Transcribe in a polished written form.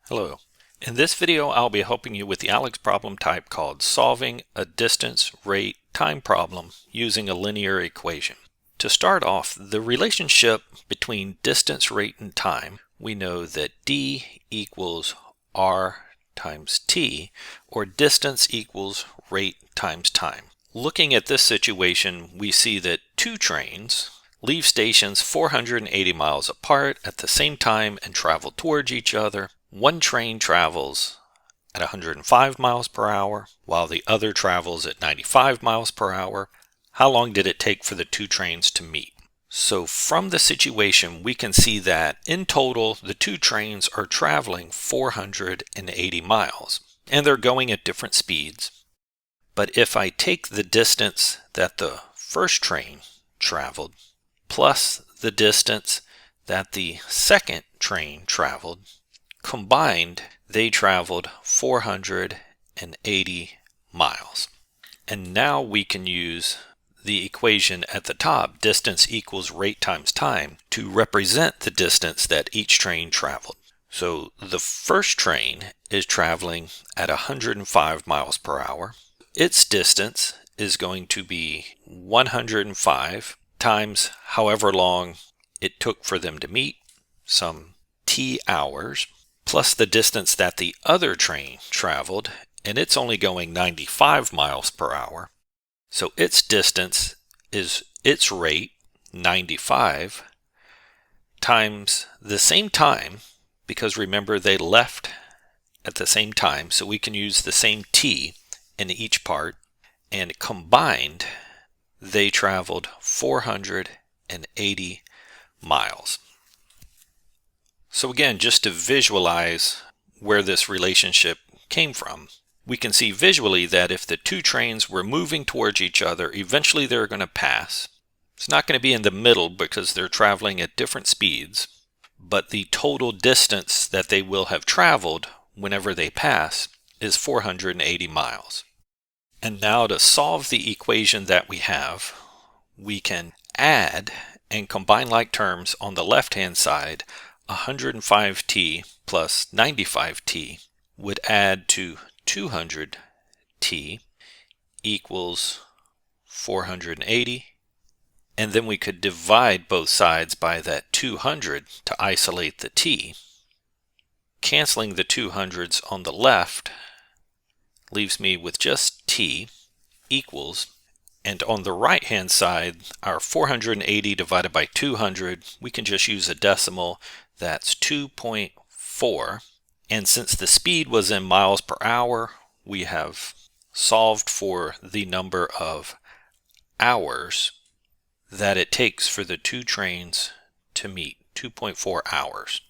Hello. In this video, I'll be helping you with the ALEKS problem type called solving a distance, rate, time problem using a linear equation. To start off, the relationship between distance, rate, and time, we know that d equals r times t, or distance equals rate times time. Looking at this situation, we see that two trains leave stations 480 miles apart at the same time and travel towards each other. One train travels at 105 miles per hour, while the other travels at 95 miles per hour. How long did it take for the two trains to meet? So from the situation, we can see that in total, the two trains are traveling 480 miles, and they're going at different speeds. But if I take the distance that the first train traveled, plus the distance that the second train traveled, combined, they traveled 480 miles. And now we can use the equation at the top, distance equals rate times time, to represent the distance that each train traveled. So the first train is traveling at 105 miles per hour. Its distance is going to be 105 times however long it took for them to meet, some t hours, plus the distance that the other train traveled, and it's only going 95 miles per hour. So its distance is its rate, 95, times the same time, because remember they left at the same time, so we can use the same t in each part, and combined they traveled 480 miles. So again, just to visualize where this relationship came from, we can see visually that if the two trains were moving towards each other, eventually they're going to pass. It's not going to be in the middle because they're traveling at different speeds, but the total distance that they will have traveled whenever they pass is 480 miles. And now to solve the equation that we have, we can add and combine like terms on the left-hand side. 105t plus 95t would add to 200t equals 480. And then we could divide both sides by that 200 to isolate the t. Canceling the 200s on the left leaves me with just t equals, and on the right hand side, our 480 divided by 200, we can just use a decimal. That's 2.4. And since the speed was in miles per hour, we have solved for the number of hours that it takes for the two trains to meet, 2.4 hours.